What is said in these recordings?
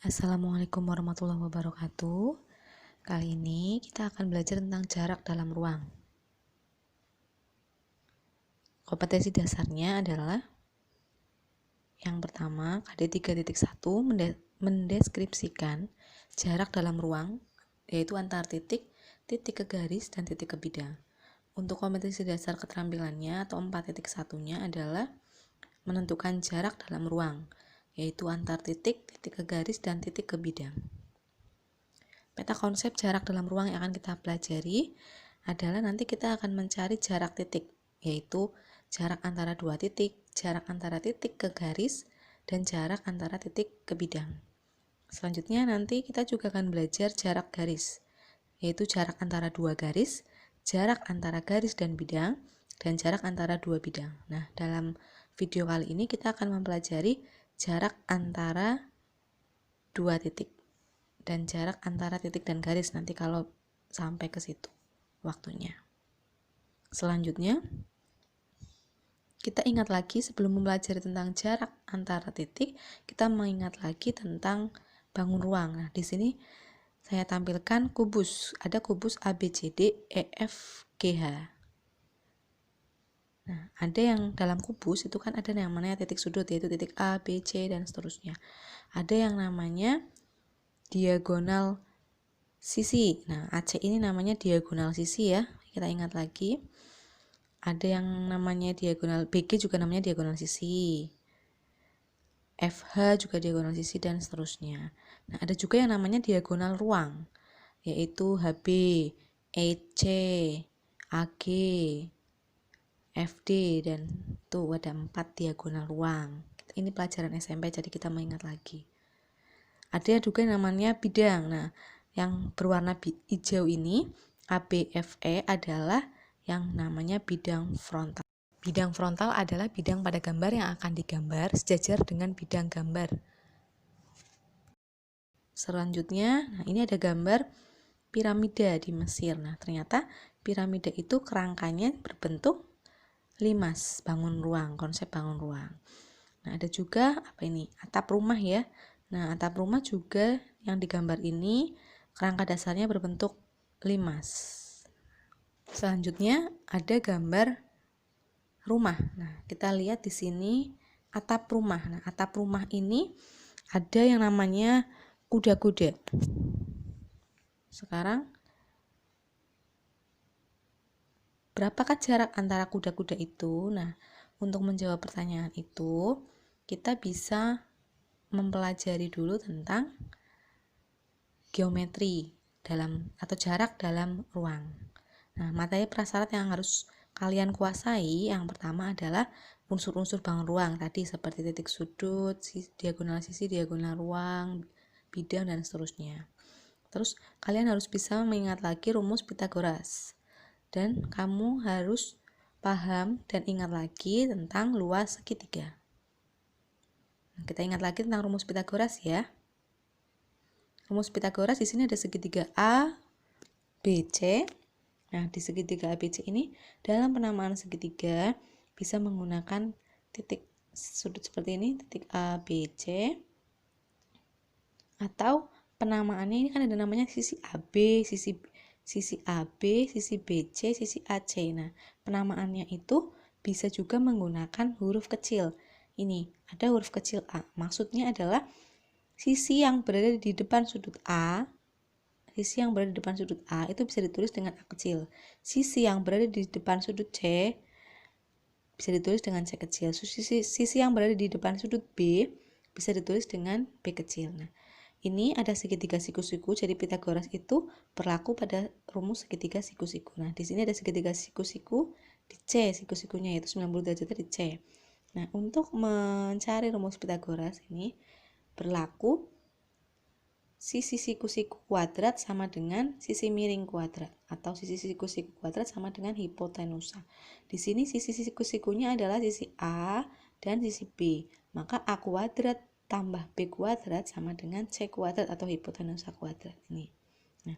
Assalamualaikum warahmatullahi wabarakatuh. Kali ini kita akan belajar tentang jarak dalam ruang. Kompetensi dasarnya adalah yang pertama, KD 3.1 mendeskripsikan jarak dalam ruang, yaitu antar titik, titik ke garis, dan titik ke bidang. Untuk kompetensi dasar keterampilannya atau 4.1-nya adalah menentukan jarak dalam ruang, yaitu antar titik, titik ke garis, dan titik ke bidang. Peta konsep jarak dalam ruang yang akan kita pelajari adalah nanti kita akan mencari jarak titik, yaitu jarak antara dua titik, jarak antara titik ke garis, dan jarak antara titik ke bidang. Selanjutnya nanti kita juga akan belajar jarak garis, yaitu jarak antara dua garis, jarak antara garis dan bidang, dan jarak antara dua bidang. Nah, dalam video kali ini kita akan mempelajari jarak antara dua titik dan jarak antara titik dan garis nanti kalau sampai ke situ waktunya. Selanjutnya, kita ingat lagi sebelum mempelajari tentang jarak antara titik, kita mengingat lagi tentang bangun ruang. Nah, di sini saya tampilkan kubus. Ada kubus ABCD, EFGH. Nah, ada yang dalam kubus itu kan ada yang namanya titik sudut, yaitu titik A, B, C, dan seterusnya. Ada yang namanya diagonal sisi. Nah, AC ini namanya diagonal sisi ya. Kita ingat lagi. Ada yang namanya diagonal BG juga namanya diagonal sisi. FH juga diagonal sisi dan seterusnya. Nah, ada juga yang namanya diagonal ruang, yaitu HB, EC, AG, FD, dan tuh ada 4 diagonal ruang. Ini pelajaran SMP jadi kita mengingat lagi. Ada juga yang namanya bidang. Nah, yang berwarna hijau ini ABFE adalah yang namanya bidang frontal. Bidang frontal adalah bidang pada gambar yang akan digambar sejajar dengan bidang gambar. Selanjutnya, nah ini ada gambar piramida di Mesir. Nah, ternyata piramida itu kerangkanya berbentuk limas, bangun ruang, konsep bangun ruang. Nah, ada juga apa ini? Atap rumah ya. Nah, atap rumah juga yang digambar ini kerangka dasarnya berbentuk limas. Selanjutnya ada gambar rumah. Nah, kita lihat di sini atap rumah. Nah, atap rumah ini ada yang namanya kuda-kuda. Sekarang berapakah jarak antara kuda-kuda itu? Nah, untuk menjawab pertanyaan itu, kita bisa mempelajari dulu tentang geometri dalam atau jarak dalam ruang. Nah, materi prasyarat yang harus kalian kuasai yang pertama adalah unsur-unsur bangun ruang tadi seperti titik sudut, diagonal sisi, diagonal ruang, bidang, dan seterusnya. Terus kalian harus bisa mengingat lagi rumus Pythagoras. Dan kamu harus paham dan ingat lagi tentang luas segitiga. Nah, kita ingat lagi tentang rumus Pythagoras ya. Rumus Pythagoras di sini ada segitiga A, B, C. Nah, di segitiga ABC ini dalam penamaan segitiga bisa menggunakan titik sudut seperti ini, titik A, B, C. Atau penamaannya ini kan ada namanya sisi AB, sisi AB, sisi BC, sisi AC. Nah, penamaannya itu bisa juga menggunakan huruf kecil. Ini ada huruf kecil A. Maksudnya adalah sisi yang berada di depan sudut A, sisi yang berada di depan sudut A itu bisa ditulis dengan A kecil. Sisi yang berada di depan sudut C bisa ditulis dengan C kecil. Sisi yang berada di depan sudut B bisa ditulis dengan B kecil. Nah, ini ada segitiga siku-siku, jadi Pythagoras itu berlaku pada rumus segitiga siku-siku. Nah, di sini ada segitiga siku-siku di C, siku-sikunya yaitu 90 derajatnya di C. Nah, untuk mencari rumus Pythagoras ini berlaku sisi siku-siku kuadrat sama dengan sisi miring kuadrat atau sisi siku-siku kuadrat sama dengan hipotenusa. Di sini sisi siku-sikunya adalah sisi A dan sisi B. Maka A kuadrat tambah B kuadrat sama dengan C kuadrat atau hipotenusa kuadrat ini. Nah,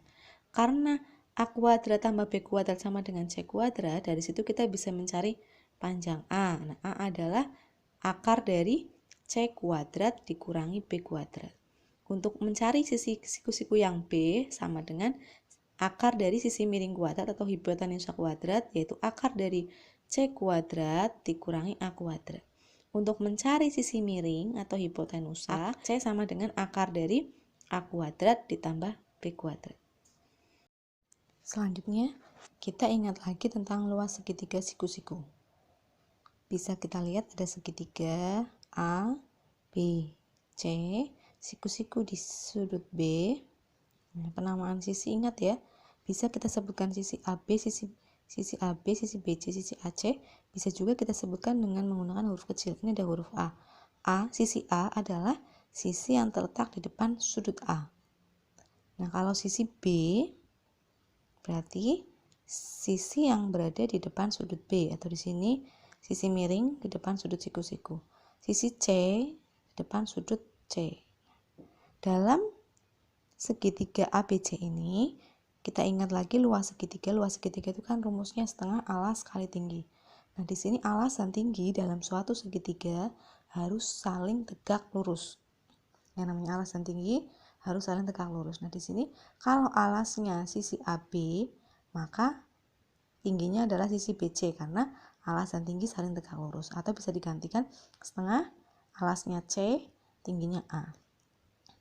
karena A kuadrat tambah B kuadrat sama dengan C kuadrat, dari situ kita bisa mencari panjang A. Nah, A adalah akar dari C kuadrat dikurangi B kuadrat. Untuk mencari sisi siku-siku yang B sama dengan akar dari sisi miring kuadrat atau hipotenusa kuadrat, yaitu akar dari C kuadrat dikurangi A kuadrat. Untuk mencari sisi miring atau hipotenusa, C sama dengan akar dari A kuadrat ditambah B kuadrat. Selanjutnya, kita ingat lagi tentang luas segitiga siku-siku. Bisa kita lihat ada segitiga A, B, C, siku-siku di sudut B. Nah, penamaan sisi ingat ya, bisa kita sebutkan sisi AB, sisi AB, sisi BC, sisi AC. Bisa juga kita sebutkan dengan menggunakan huruf kecil. Ini ada huruf A. Sisi A adalah sisi yang terletak di depan sudut A. Nah, kalau sisi B berarti sisi yang berada di depan sudut B, atau di sini sisi miring di depan sudut siku-siku. Sisi C di depan sudut C. Dalam segitiga ABC ini, kita ingat lagi luas segitiga. Luas segitiga itu kan rumusnya setengah alas kali tinggi. Nah, di sini alas dan tinggi dalam suatu segitiga harus saling tegak lurus. Yang namanya alas dan tinggi harus saling tegak lurus. Nah, di sini kalau alasnya sisi AB, maka tingginya adalah sisi BC karena alas dan tinggi saling tegak lurus. Atau bisa digantikan setengah alasnya C, tingginya A.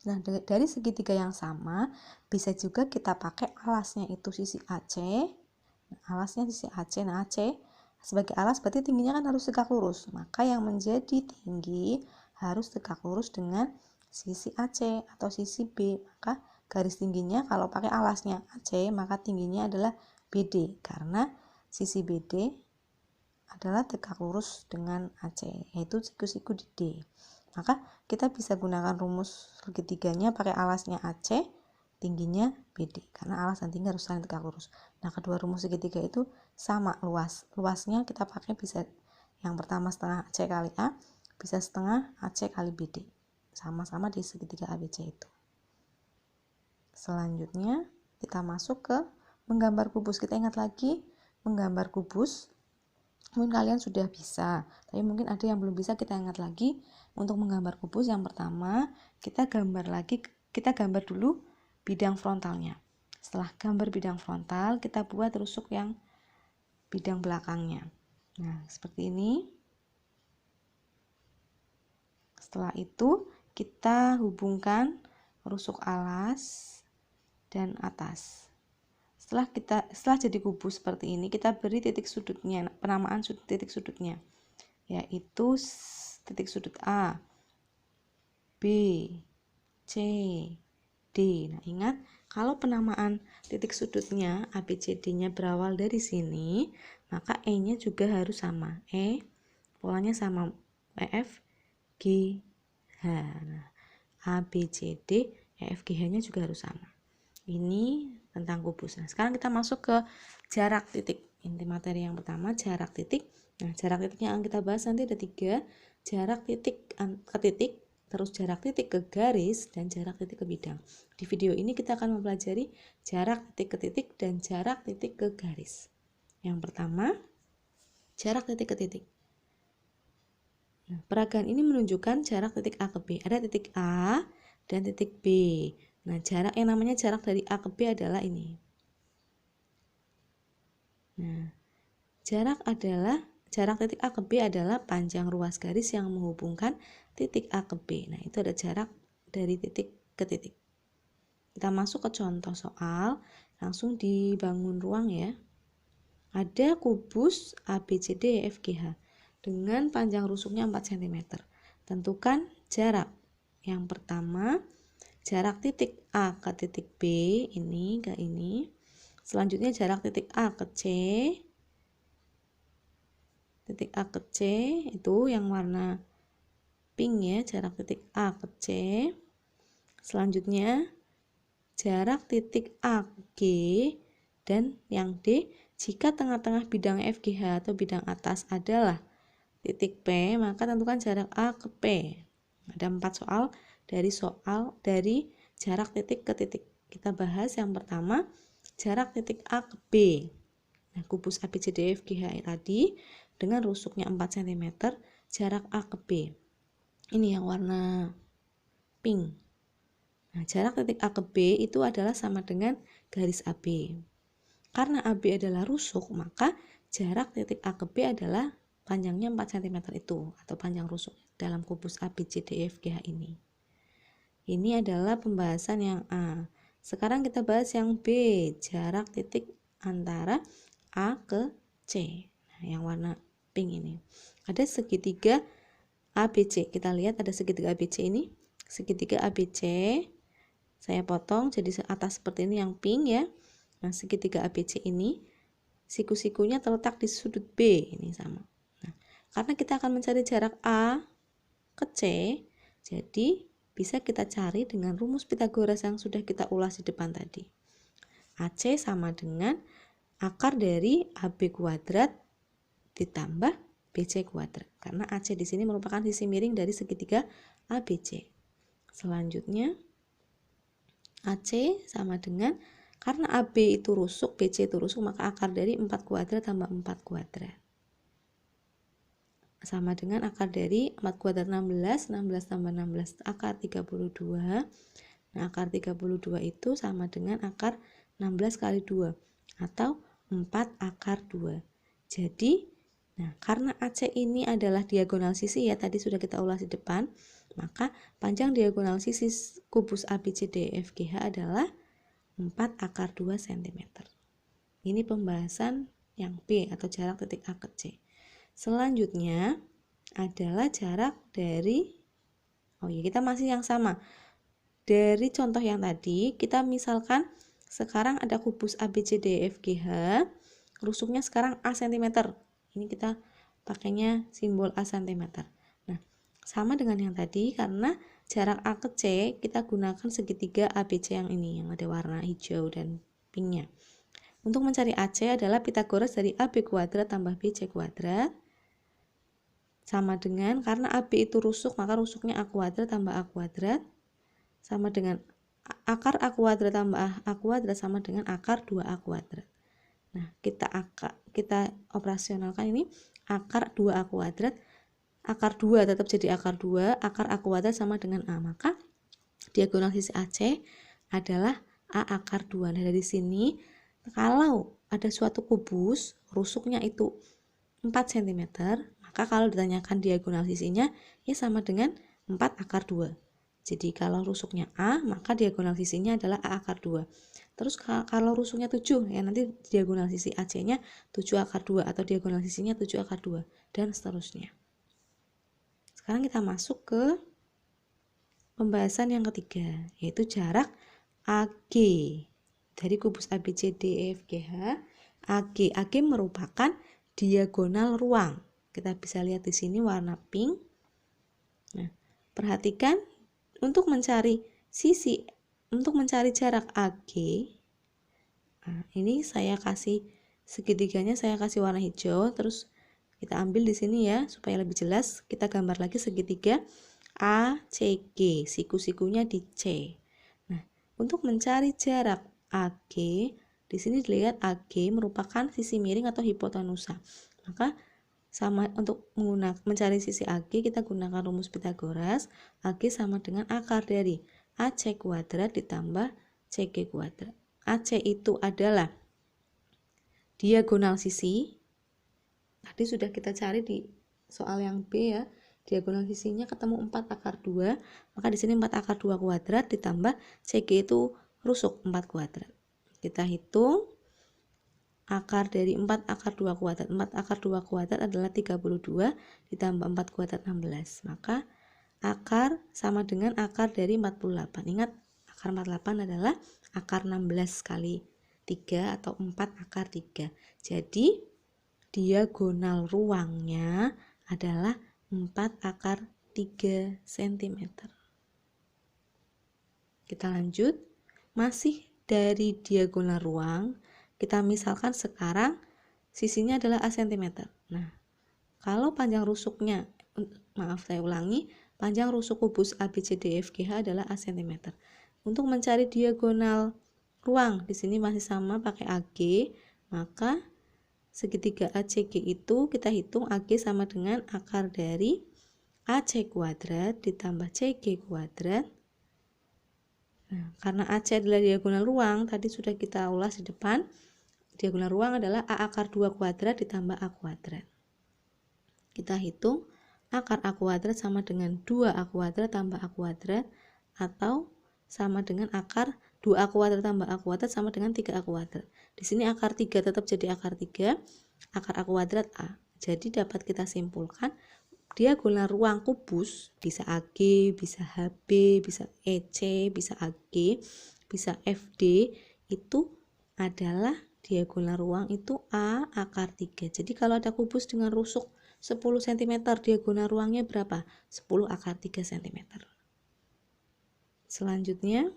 Nah, dari segitiga yang sama, bisa juga kita pakai alasnya itu sisi AC. Alasnya sisi AC. Nah, AC sebagai alas berarti tingginya kan harus tegak lurus. Maka yang menjadi tinggi harus tegak lurus dengan sisi AC atau sisi B. Maka garis tingginya kalau pakai alasnya AC, maka tingginya adalah BD. Karena sisi BD adalah tegak lurus dengan AC, yaitu siku-siku di D. Maka kita bisa gunakan rumus segitiganya pakai alasnya AC, tingginya BD, karena alas dan tinggi harus saling tegak lurus. Nah, kedua rumus segitiga itu sama luas. Luasnya kita pakai bisa yang pertama setengah AC kali A, bisa setengah AC kali BD. Sama-sama di segitiga ABC itu. Selanjutnya kita masuk ke menggambar kubus. Kita ingat lagi menggambar kubus. Mungkin kalian sudah bisa, tapi mungkin ada yang belum bisa. Kita ingat lagi untuk menggambar kubus. Yang pertama, kita gambar dulu bidang frontalnya. Setelah gambar bidang frontal, kita buat rusuk yang bidang belakangnya. Nah, seperti ini. Setelah itu, kita hubungkan rusuk alas dan atas. Setelah jadi kubus seperti ini, kita beri titik sudutnya, penamaan titik sudutnya, yaitu titik sudut A, B, C, D. Nah, ingat kalau penamaan titik sudutnya ABCD-nya berawal dari sini, maka E-nya juga harus sama. Polanya sama, EF, G, H. Nah, ABCD, EF, G, H-nya juga harus sama. Ini tentang kubus. Nah, sekarang kita masuk ke jarak titik. Inti materi yang pertama, jarak titik. Nah, jarak titik yang kita bahas nanti ada 3. Jarak titik ke titik, terus jarak titik ke garis, dan jarak titik ke bidang. Di video ini kita akan mempelajari jarak titik ke titik dan jarak titik ke garis. Yang pertama, jarak titik ke titik. Nah, peragaan ini menunjukkan jarak titik A ke B. Ada titik A dan titik B. Nah, jarak yang namanya jarak dari A ke B adalah ini. Nah, jarak titik A ke B adalah panjang ruas garis yang menghubungkan titik A ke B. Nah, itu ada jarak dari titik ke titik. Kita masuk ke contoh soal, langsung dibangun ruang ya. Ada kubus ABCDEFGH dengan panjang rusuknya 4 cm. Tentukan jarak. Yang pertama, jarak titik A ke titik B ini ke ini. Selanjutnya jarak titik A ke C. Titik A ke C itu yang warna pink ya, jarak titik A ke C. Selanjutnya jarak titik A ke G, dan yang D, jika tengah-tengah bidang FGH atau bidang atas adalah titik P, maka tentukan jarak A ke P. Ada 4 soal dari jarak titik ke titik. Kita bahas yang pertama, jarak titik A ke B. Nah, kubus ABCDEFGH tadi dengan rusuknya 4 cm, jarak A ke B. Ini yang warna pink. Nah, jarak titik A ke B itu adalah sama dengan garis AB. Karena AB adalah rusuk, maka jarak titik A ke B adalah panjangnya 4 cm itu, atau panjang rusuk dalam kubus ABCDEFGH ini. Ini adalah pembahasan yang A. Sekarang kita bahas yang B, jarak titik antara A ke C. Nah, yang warna pink ini. Ada segitiga ABC. Kita lihat ada segitiga ABC ini. Segitiga ABC saya potong jadi atas seperti ini yang pink ya. Nah, segitiga ABC ini siku-sikunya terletak di sudut B, ini sama. Nah, karena kita akan mencari jarak A ke C, jadi bisa kita cari dengan rumus Pythagoras yang sudah kita ulas di depan tadi. AC sama dengan akar dari AB kuadrat ditambah BC kuadrat. Karena AC di sini merupakan sisi miring dari segitiga ABC. Selanjutnya AC sama dengan, karena AB itu rusuk, BC itu rusuk, maka akar dari 4 kuadrat tambah 4 kuadrat sama dengan akar dari 4 kuadrat 16, 16 tambah 16 akar 32. Nah, akar 32 itu sama dengan akar 16 kali 2 atau 4 akar 2. Jadi, nah, karena AC ini adalah diagonal sisi ya, tadi sudah kita ulas di depan, maka panjang diagonal sisi kubus ABCDEFGH adalah 4 akar 2 cm. Ini pembahasan yang B atau jarak titik A ke C. Selanjutnya adalah jarak dari, kita masih yang sama. Dari contoh yang tadi, kita misalkan sekarang ada kubus ABCDEFGH, rusuknya sekarang A cm. Ini kita pakainya simbol A cm. Nah, sama dengan yang tadi, karena jarak A ke C kita gunakan segitiga ABC yang ini, yang ada warna hijau dan pinknya. Untuk mencari AC adalah Pythagoras dari AB kuadrat tambah BC kuadrat sama dengan, karena AB itu rusuk, maka rusuknya A kuadrat tambah A kuadrat sama dengan akar A kuadrat tambah A kuadrat sama dengan akar 2A kuadrat. Nah, kita operasionalkan ini akar 2A kuadrat, akar 2 tetap jadi akar 2, akar A kuadrat sama dengan A, maka diagonal sisi AC adalah A akar 2. Nah, dari sini kalau ada suatu kubus rusuknya itu 4 cm, maka kalau ditanyakan diagonal sisinya ya sama dengan 4 akar 2. Jadi kalau rusuknya A, maka diagonal sisinya adalah A akar 2. Terus kalau rusuknya 7, ya nanti diagonal sisi AC-nya 7 akar 2 atau diagonal sisinya 7 akar 2 dan seterusnya. Sekarang kita masuk ke pembahasan yang ketiga, yaitu jarak AG. Dari kubus ABCDEFGH, AG merupakan diagonal ruang. Kita bisa lihat di sini warna pink. Nah, perhatikan untuk mencari jarak AG. Nah, ini saya kasih segitiganya, saya kasih warna hijau, terus kita ambil di sini ya supaya lebih jelas. Kita gambar lagi segitiga ACG, siku-sikunya di C. Nah, untuk mencari jarak AG, di sini dilihat AG merupakan sisi miring atau hipotenusa. Maka sama, untuk mencari sisi AG kita gunakan rumus Pythagoras. AG sama dengan akar dari AC kuadrat ditambah CG kuadrat. AC itu adalah diagonal sisi. Tadi sudah kita cari di soal yang B ya. Diagonal sisinya ketemu 4 akar 2, maka di sini 4 akar 2 kuadrat ditambah CG itu rusuk 4 kuadrat. Kita hitung akar dari 4 akar 2 kuadrat. 4 akar 2 kuadrat adalah 32 ditambah 4 kuadrat 16. Maka akar sama dengan akar dari 48. Ingat, akar 48 adalah akar 16 kali 3 atau 4 akar 3. Jadi diagonal ruangnya adalah 4 akar 3 cm. Kita lanjut. Masih dari diagonal ruang, kita misalkan sekarang sisinya adalah A cm. Nah, kalau panjang rusuknya, saya ulangi, panjang rusuk kubus ABCDEFGH adalah A cm. Untuk mencari diagonal ruang, di sini masih sama pakai AG, maka segitiga ACG itu kita hitung AG sama dengan akar dari AC kuadrat ditambah CG kuadrat. Nah, karena AC adalah diagonal ruang, tadi sudah kita ulas di depan. Diagonal ruang adalah A akar 2 kuadrat ditambah A kuadrat. Kita hitung akar A kuadrat sama dengan 2A kuadrat tambah A kuadrat, atau sama dengan akar 2A kuadrat tambah A kuadrat sama dengan 3A kuadrat. Di sini akar 3 tetap jadi akar 3, akar A kuadrat A. Jadi dapat kita simpulkan diagonal ruang kubus bisa AG, bisa HB, bisa EC, bisa AG, bisa FD itu adalah diagonal ruang itu A akar 3. Jadi kalau ada kubus dengan rusuk 10 cm, diagonal ruangnya berapa? 10 akar 3 cm. Selanjutnya,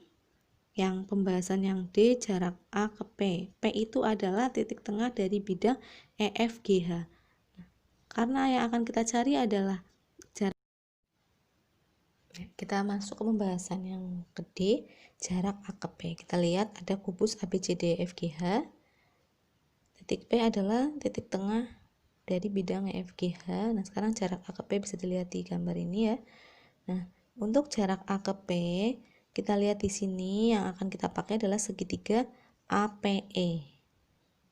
yang pembahasan yang D, jarak A ke P. P itu adalah titik tengah dari bidang EFGH. Karena yang akan kita cari adalah jarak. Kita masuk ke pembahasan yang gede, jarak A ke P. Kita lihat ada kubus ABCDEFGH. Titik P adalah titik tengah dari bidang EFGH. Nah, sekarang jarak A ke P bisa dilihat di gambar ini ya. Nah, untuk jarak A ke P, kita lihat di sini yang akan kita pakai adalah segitiga APE.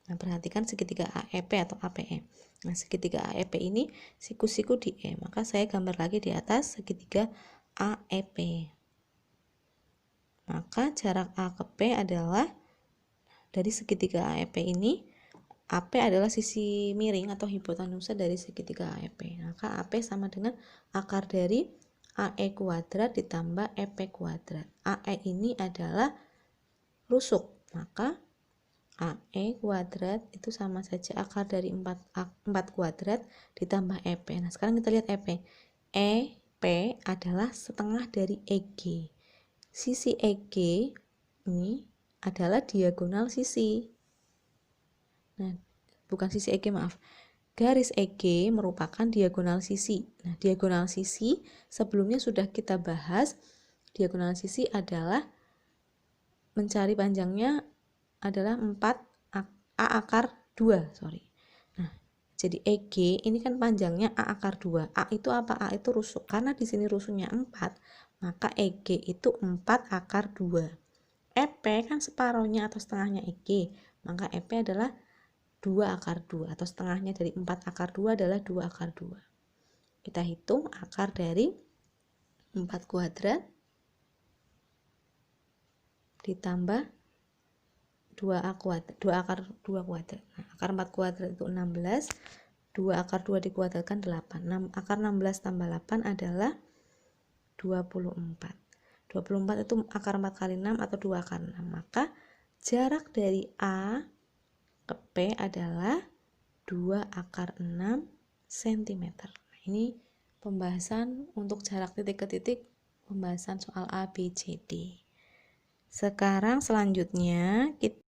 Nah, perhatikan segitiga AEP atau APE. Nah, segitiga AEP ini siku-siku di E, maka saya gambar lagi di atas segitiga AEP. Maka jarak A ke P adalah dari segitiga AEP ini, AP adalah sisi miring atau hipotenusa dari segitiga AEP. Maka AP sama dengan akar dari AE kuadrat ditambah EP kuadrat. AE ini adalah rusuk, maka AE kuadrat itu sama saja akar dari 4 kuadrat ditambah EP. Nah, sekarang kita lihat EP. EP adalah setengah dari EG. Sisi EG ini adalah diagonal sisi. Nah, bukan sisi EG, maaf. Garis EG merupakan diagonal sisi. Nah, diagonal sisi sebelumnya sudah kita bahas. Diagonal sisi adalah mencari panjangnya adalah 4 A akar 2, Nah, jadi EG ini kan panjangnya A akar 2. A itu apa? A itu rusuk. Karena di sini rusuknya 4, maka EG itu 4 akar 2. EP kan separohnya atau setengahnya EG, maka EP adalah 2 akar 2 atau setengahnya dari 4 akar 2 adalah 2 akar 2. Kita hitung akar dari 4 kuadrat ditambah 2A kuadrat, 2 akar 2 kuadrat. Nah, akar 4 kuadrat itu 16, 2 akar 2 dikuadratkan 8. 6, akar 16 tambah 8 adalah 24. 24 itu akar 4 kali 6 atau 2 akar 6. Maka jarak dari A ke P adalah 2 akar 6 cm. Nah, ini pembahasan untuk jarak titik ke titik, pembahasan soal A, B, C, D. Sekarang selanjutnya kita